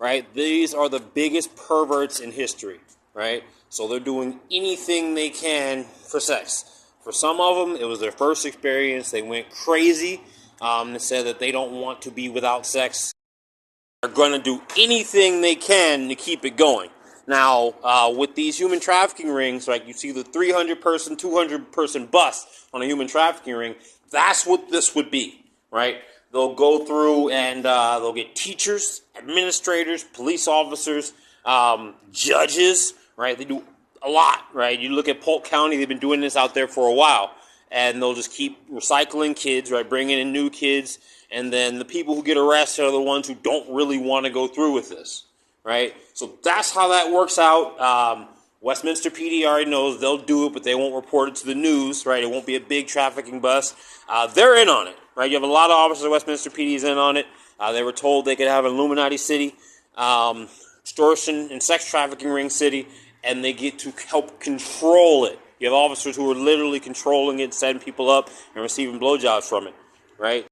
right? These are the biggest perverts in history, right? So they're doing anything they can for sex. For some of them, it was their first experience. They went crazy and said that they don't want to be without sex. They're going to do anything they can to keep it going. Now, with these human trafficking rings, like you see the 300-person, 200-person bust on a human trafficking ring, that's what this would be, right? They'll go through and they'll get teachers, administrators, police officers, judges, right? They do a lot, right? You look at Polk County, they've been doing this out there for a while, and they'll just keep recycling kids, right? Bringing in new kids, and then the people who get arrested are the ones who don't really want to go through with this, right? So that's how that works out. Westminster PD already knows they'll do it, but they won't report it to the news, right? It won't be a big trafficking bust. They're in on it, right? You have a lot of officers at Westminster PD's in on it. They were told they could have an Illuminati city, extortion and sex trafficking ring city, and they get to help control it. You have officers who are literally controlling it, setting people up, and receiving blowjobs from it, right?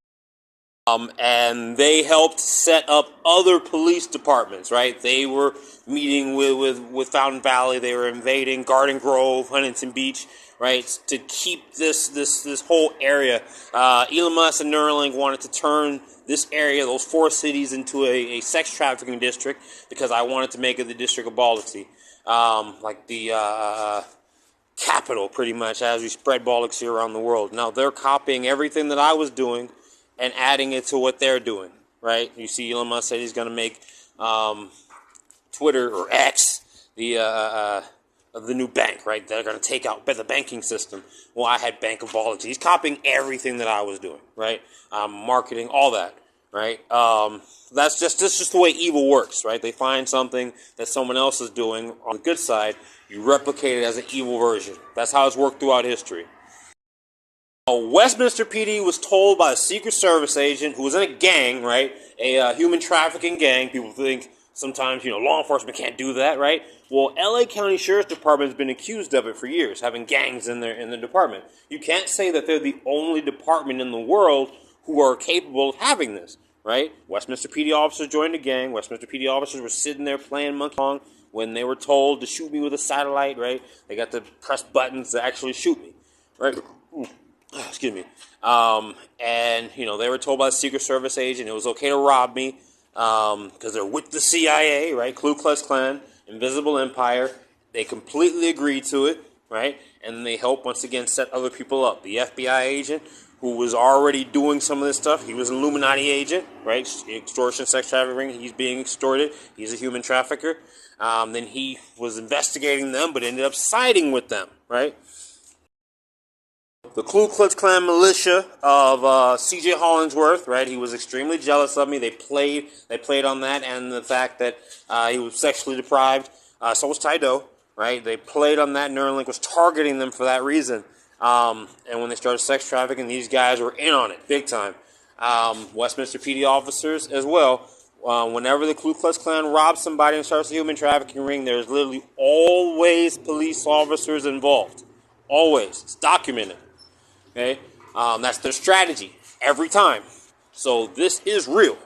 And they helped set up other police departments, right? They were meeting with Fountain Valley. They were invading Garden Grove, Huntington Beach, right? To keep this whole area. Elon Musk and Neuralink wanted to turn this area, those 4 cities, into a sex trafficking district because I wanted to make it the district of Baldicy. Like the capital, pretty much, as we spread Baldicy around the world. Now, they're copying everything that I was doing and adding it to what they're doing, right? You see Elon Musk said he's going to make Twitter, or X, the new bank, right? They're going to take out the banking system. Well, I had Bank of Baldicy. He's copying everything that I was doing, right? Marketing, all that, right? That's just the way evil works, right? They find something that someone else is doing on the good side, you replicate it as an evil version. That's how it's worked throughout history. Westminster PD was told by a Secret Service agent who was in a gang, right? A human trafficking gang. People think sometimes, law enforcement can't do that, right? Well, LA County Sheriff's Department has been accused of it for years, having gangs in the department. You can't say that they're the only department in the world who are capable of having this, right? Westminster PD officers joined a gang. Westminster PD officers were sitting there playing Monkey Kong when they were told to shoot me with a satellite, right? They got to press buttons to actually shoot me, right? Excuse me. And, they were told by the Secret Service agent it was okay to rob me because they're with the CIA, right? Ku Klux Klan, Invisible Empire. They completely agreed to it, right? And they helped, once again, set other people up. The FBI agent, who was already doing some of this stuff, he was an Illuminati agent, right? Extortion, sex trafficking, he's being extorted. He's a human trafficker. Then he was investigating them, but ended up siding with them, right? The Ku Klux Klan militia of C.J. Hollingsworth, right? He was extremely jealous of me. They played on that and the fact that he was sexually deprived. So was Tydo, right? They played on that. Neuralink was targeting them for that reason. And when they started sex trafficking, these guys were in on it, big time. Westminster PD officers as well. Whenever the Ku Klux Klan robs somebody and starts a human trafficking ring, there's literally always police officers involved. Always. It's documented. Okay? That's their strategy every time. So this is real.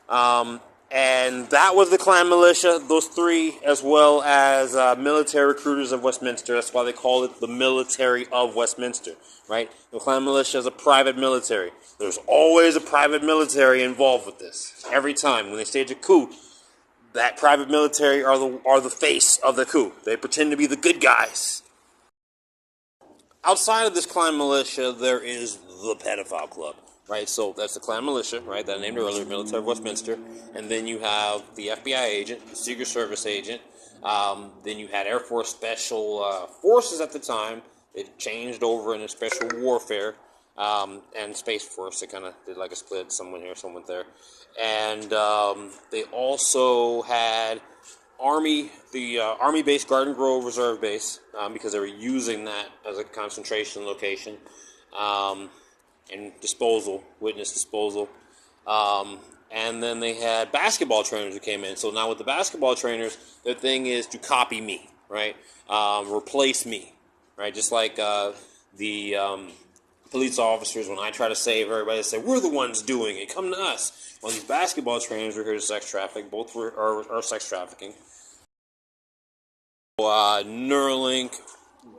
And that was the Klan militia, those 3, as well as military recruiters of Westminster. That's why they call it the military of Westminster, right? The Klan militia is a private military. There's always a private military involved with this. Every time when they stage a coup, that private military are the face of the coup. They pretend to be the good guys. Outside of this Klan militia, there is the Pedophile Club, right? So that's the Klan militia, right, that I named earlier, military of Westminster. And then you have the FBI agent, the Secret Service agent. Then you had Air Force Special Forces at the time. It changed over into Special Warfare and Space Force. They kind of did like a split, someone here, someone there. And they also had Army, the Army-based Garden Grove Reserve Base, because they were using that as a concentration location, and witness disposal. And then they had basketball trainers who came in. So now with the basketball trainers, their thing is to copy me, right? Replace me, right? Just like the police officers, when I try to save everybody, they say, we're the ones doing it, come to us. Well, these basketball trainers are here to sex traffic, both are sex trafficking. Neuralink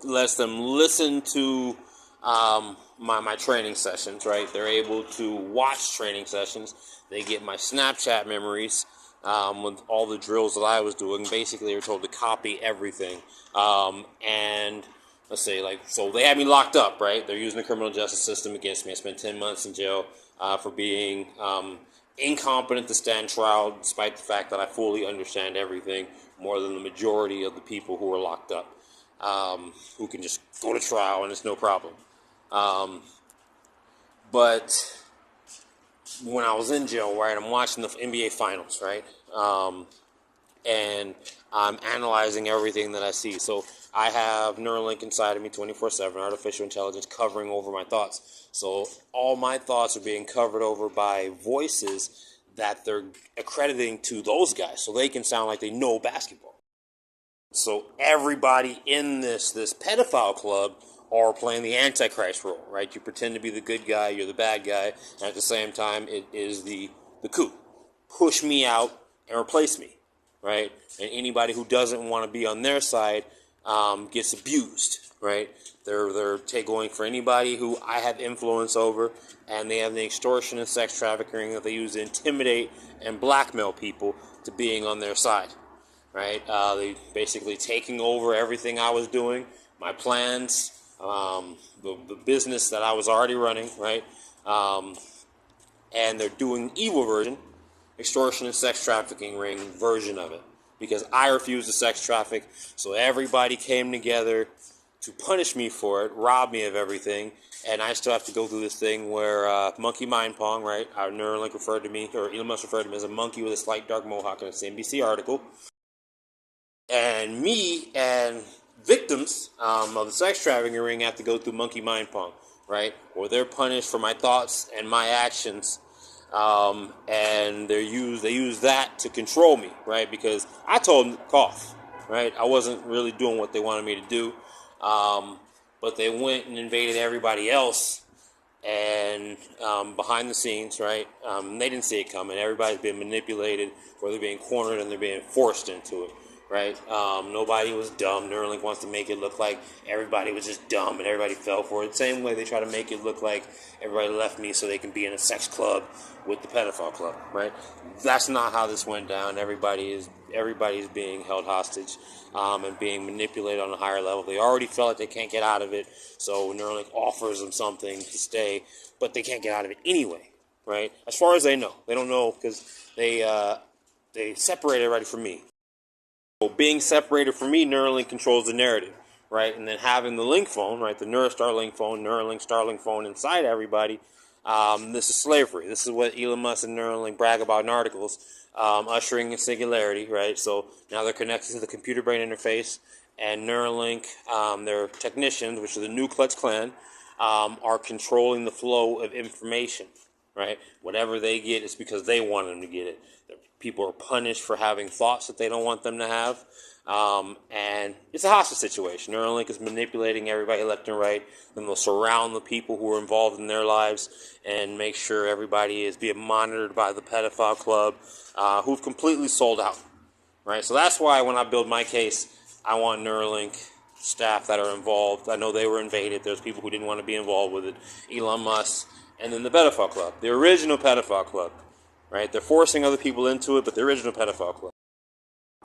lets them listen to my training sessions, right? They're able to watch training sessions. They get my Snapchat memories with all the drills that I was doing. Basically, they were told to copy everything. And let's say, so they had me locked up, right? They're using the criminal justice system against me. I spent 10 months in jail for being incompetent to stand trial, despite the fact that I fully understand everything more than the majority of the people who are locked up, who can just go to trial and it's no problem. But when I was in jail, right, I'm watching the NBA Finals, right, and I'm analyzing everything that I see. So I have Neuralink inside of me 24/7, artificial intelligence covering over my thoughts. So all my thoughts are being covered over by voices that they're accrediting to those guys, so they can sound like they know basketball. So everybody in this pedophile club are playing the Antichrist role, right? You pretend to be the good guy, you're the bad guy, and at the same time, it is the coup. Push me out and replace me, right? And anybody who doesn't want to be on their side gets abused, right? They're going for anybody who I have influence over, and they have the extortion and sex trafficking that they use to intimidate and blackmail people to being on their side, right? They basically taking over everything I was doing, my plans, the business that I was already running, right? And they're doing evil version, extortion and sex trafficking ring version of it, because I refused to sex traffic, so everybody came together to punish me for it, rob me of everything, and I still have to go through this thing where monkey mind pong, right? Our Neuralink referred to me, or Elon Musk referred to me as a monkey with a slight dark mohawk in a CNBC article. And me and victims of the sex trafficking ring have to go through monkey mind pong, right? Where they're punished for my thoughts and my actions, and they use that to control me, right? Because I told them to cough, right? I wasn't really doing what they wanted me to do, but they went and invaded everybody else, and behind the scenes, right? They didn't see it coming. Everybody's been manipulated, or they're being cornered, and they're being forced into it. Right? Nobody was dumb. Neuralink wants to make it look like everybody was just dumb and everybody fell for it. Same way they try to make it look like everybody left me so they can be in a sex club with the pedophile club. Right? That's not how this went down. Everybody is being held hostage and being manipulated on a higher level. They already feel like they can't get out of it, so Neuralink offers them something to stay, but they can't get out of it anyway. Right? As far as they know, they don't know because they separated everybody from me. So being separated from me, Neuralink controls the narrative, right? And then having the link phone, right, the Neuralink phone, Neuralink Starlink phone inside everybody, this is slavery. This is what Elon Musk and Neuralink brag about in articles, ushering in singularity, right? So now they're connected to the computer brain interface, and Neuralink, their technicians, which are the Neu Klux Klan, are controlling the flow of information, right? Whatever they get is because they want them to get it. People are punished for having thoughts that they don't want them to have. And it's a hostage situation. Neuralink is manipulating everybody left and right. Then they'll surround the people who are involved in their lives and make sure everybody is being monitored by the pedophile club, who've completely sold out. Right? So that's why when I build my case, I want Neuralink staff that are involved. I know they were invaded. There's people who didn't want to be involved with it. Elon Musk, and then the pedophile club, the original pedophile club. Right? They're forcing other people into it, but the original pedophile club.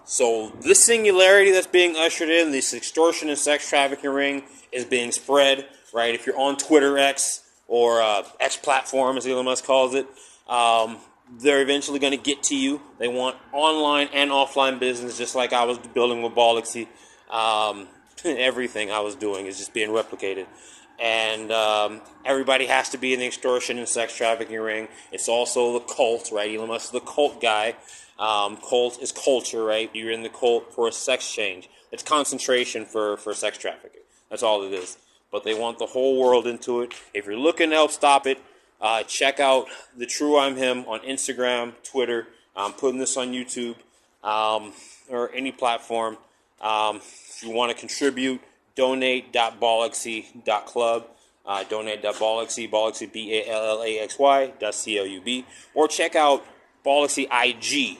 So this singularity that's being ushered in, this extortion and sex trafficking ring, is being spread. Right? If you're on Twitter X or X platform, as Elon Musk calls it, they're eventually going to get to you. They want online and offline business, just like I was building with Bollocksy. Everything I was doing is just being replicated. And everybody has to be in the extortion and sex trafficking ring. It's also the cult, right? Elon Musk is the cult guy. Cult is culture, right? You're in the cult for a sex change. It's concentration for sex trafficking. That's all it is. But they want the whole world into it. If you're looking to help stop it, check out The True I'm Him on Instagram, Twitter. I'm putting this on YouTube or any platform. If you want to contribute, donate.bollocksy.club. Donate.Ballaxy, Ballaxy, BALLAXY.CLUB, or check out Ballaxy IG